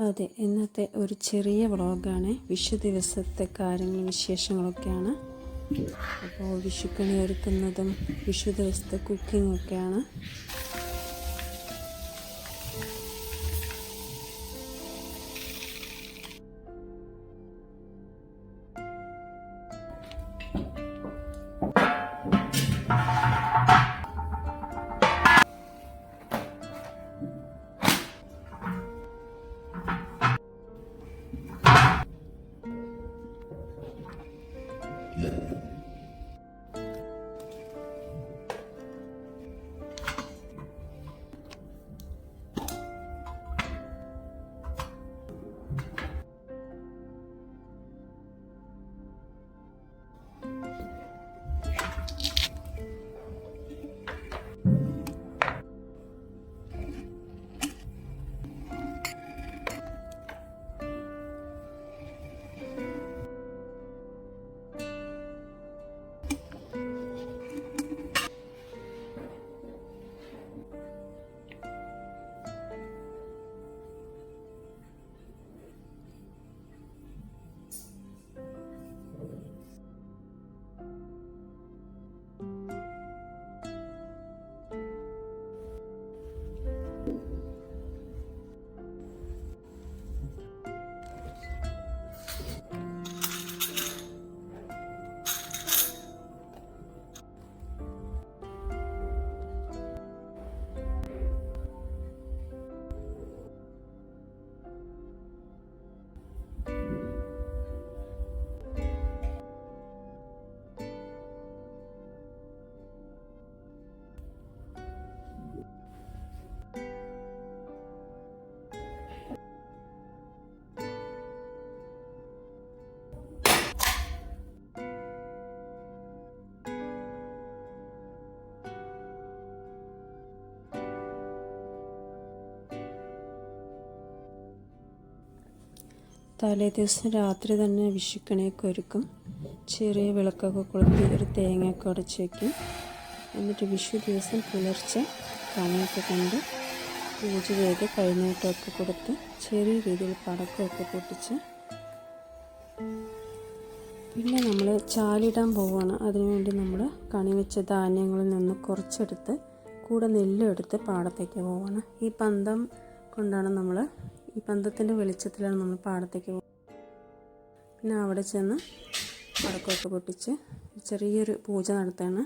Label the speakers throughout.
Speaker 1: അതെ, ഇന്നത്തെ ഒരു ചെറിയ വ്ളോഗാണ്. വിഷു ദിവസത്തെ കാര്യങ്ങളും വിശേഷങ്ങളൊക്കെയാണ്. അപ്പോൾ വിഷുക്കണി ഒരുക്കുന്നതും വിഷു ദിവസത്തെ കുക്കിങ്ങൊക്കെയാണ്. തലേ ദിവസം രാത്രി തന്നെ വിഷുക്കണിയൊക്കെ ഒരുക്കും. ചെറിയ വിളക്കൊക്കെ കൊളുത്തി ഒരു തേങ്ങയൊക്കെ ഉടച്ച് വയ്ക്കും. എന്നിട്ട് വിഷു ദിവസം പുലർച്ചെ കണിയൊക്കെ കണ്ട് പൂജ ചെയ്ത് കൈനീട്ടമൊക്കെ കൊടുത്ത് ചെറിയ രീതിയിൽ പടക്കമൊക്കെ പൊട്ടിച്ച് പിന്നെ നമ്മൾ ചാലിടാൻ പോവുകയാണ്. അതിനുവേണ്ടി നമ്മൾ കണി വെച്ച ധാന്യങ്ങളിൽ നിന്ന് കുറച്ചെടുത്ത് കൂടെ നെല്ലും എടുത്ത് പാടത്തേക്ക് പോവുകയാണ്. ഈ പന്തം കൊണ്ടാണ് നമ്മൾ ഈ പന്തത്തിൻ്റെ വെളിച്ചത്തിലാണ് നമ്മൾ പാടത്തേക്ക് പോകുന്നത്. പിന്നെ അവിടെ ചെന്ന് പടക്കമൊക്കെ പൊട്ടിച്ച് ചെറിയൊരു പൂജ നടത്തുകയാണ്.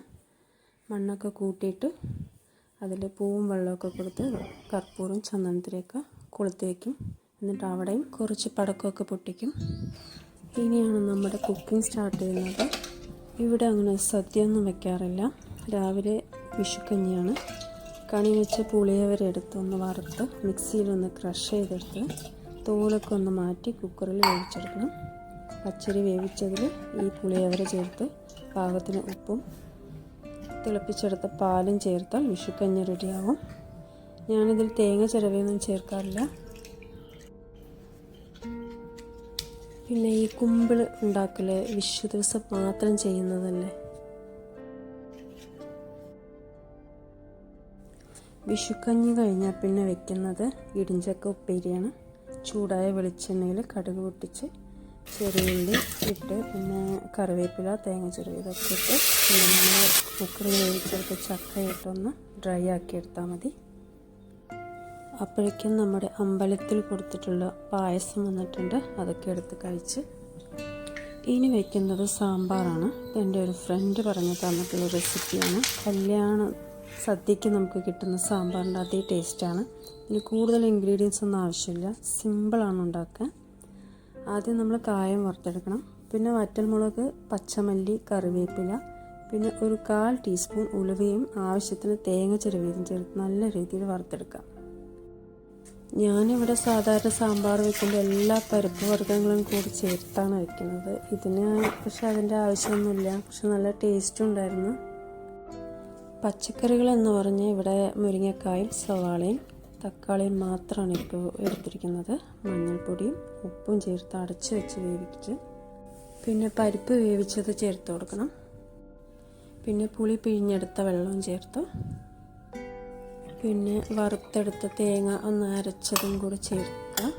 Speaker 1: മണ്ണൊക്കെ കൂട്ടിയിട്ട് അതിൽ പൂവും വെള്ളമൊക്കെ കൊടുത്ത് കർപ്പൂരം ചന്ദനത്തിലേക്ക് കൊളുത്തി വയ്ക്കും. എന്നിട്ട് അവിടെയും കുറച്ച് പടക്കമൊക്കെ പൊട്ടിക്കും. ഇനിയാണ് നമ്മുടെ കുക്കിംഗ് സ്റ്റാർട്ട് ചെയ്യുന്നത്. ഇവിടെ അങ്ങനെ സദ്യയൊന്നും വയ്ക്കാറില്ല. രാവിലെ വിഷുക്കഞ്ഞിയാണ്. കണി വെച്ച് പുളിയവരെ എടുത്ത് ഒന്ന് വറുത്ത് മിക്സിയിലൊന്ന് ക്രഷ് ചെയ്തെടുത്ത് തോലൊക്കെ ഒന്ന് മാറ്റി കുക്കറിൽ വേവിച്ചെടുക്കണം. പച്ചരി വേവിച്ചതിൽ ഈ പുളിയവര ചേർത്ത് പാകത്തിന് ഉപ്പും തിളപ്പിച്ചെടുത്ത പാലും ചേർത്താൽ വിഷുക്കഞ്ഞി റെഡിയാവും. ഞാനിതിൽ തേങ്ങ ചിരവിയൊന്നും ചേർക്കാറില്ല. പിന്നെ ഈ കുമ്പിൾ ഉണ്ടാക്കൽ വിഷു ദിവസം മാത്രം ചെയ്യുന്നതല്ലേ. വിഷുക്കഞ്ഞി കഴിഞ്ഞാൽ പിന്നെ വെക്കുന്നത് ഇടിഞ്ചക്ക ഉപ്പേരിയാണ്. ചൂടായ വെളിച്ചെണ്ണയിൽ കടുക് പൊട്ടിച്ച് ചെറിയ ഉള്ളി ഇട്ട് പിന്നെ കറിവേപ്പില തേങ്ങ ചിരവിയതൊക്കെ ഇട്ട് പിന്നെ നമ്മൾ കുക്കറിൽ വേവിച്ചെടുത്ത് ചക്ക ഇട്ടൊന്ന് ഡ്രൈ ആക്കി എടുത്താൽ മതി. അപ്പോഴേക്കും നമ്മുടെ അമ്പലത്തിൽ കൊടുത്തിട്ടുള്ള പായസം വന്നിട്ടുണ്ട്. അതൊക്കെ എടുത്ത് കഴിച്ച് ഇനി വയ്ക്കുന്നത് സാമ്പാറാണ്. എൻ്റെ ഒരു ഫ്രണ്ട് പറഞ്ഞു തന്നിട്ടുള്ള റെസിപ്പിയാണ്. സദ്യക്ക് നമുക്ക് കിട്ടുന്ന സാമ്പാറിൻ്റെ അതേ ടേസ്റ്റാണ്. ഇനി കൂടുതൽ ഇൻഗ്രീഡിയൻസ് ഒന്നും ആവശ്യമില്ല. സിമ്പിളാണ് ഉണ്ടാക്കാൻ. ആദ്യം നമ്മൾ കായം വറുത്തെടുക്കണം. പിന്നെ വറ്റൽമുളക്, പച്ചമല്ലി, കറിവേപ്പില, പിന്നെ ഒരു 1/4 ടീസ്പൂൺ ഉലുവയും ആവശ്യത്തിന് തേങ്ങ ചിരവിയതും ചേർത്ത് നല്ല രീതിയിൽ വറുത്തെടുക്കാം. ഞാനിവിടെ സാധാരണ സാമ്പാർ വയ്ക്കുമ്പോൾ എല്ലാ പരിപ്പ് വർഗ്ഗങ്ങളും കൂടി ചേർത്താണ് വയ്ക്കുന്നത്. ഇതിന് പക്ഷെ അതിൻ്റെ ആവശ്യമൊന്നുമില്ല. പക്ഷെ നല്ല ടേസ്റ്റും ഉണ്ടായിരുന്നു. പച്ചക്കറികൾ എന്ന് പറഞ്ഞാൽ ഇവിടെ മുരിങ്ങക്കായും സവാളയും തക്കാളിയും മാത്രമാണ് ഇപ്പോൾ എടുത്തിരിക്കുന്നത്. മഞ്ഞൾപ്പൊടിയും ഉപ്പും ചേർത്ത് അടച്ച് വെച്ച് വേവിച്ച് പിന്നെ പരിപ്പ് വേവിച്ചത് ചേർത്ത് കൊടുക്കണം. പിന്നെ പുളി പിഴിഞ്ഞെടുത്ത വെള്ളവും ചേർത്ത് പിന്നെ വറുത്തെടുത്ത തേങ്ങ ഒന്ന് അരച്ചതും കൂടി ചേർക്കുക.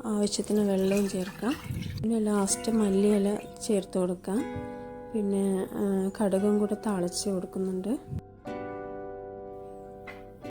Speaker 1: ആവശ്യത്തിന് വെള്ളവും ചേർക്കാം. പിന്നെ ലാസ്റ്റ് മല്ലിയില ചേർത്ത് കൊടുക്കാം. പിന്നെ കടുകും കൂടെ താളിച്ച് കൊടുക്കുന്നുണ്ട്.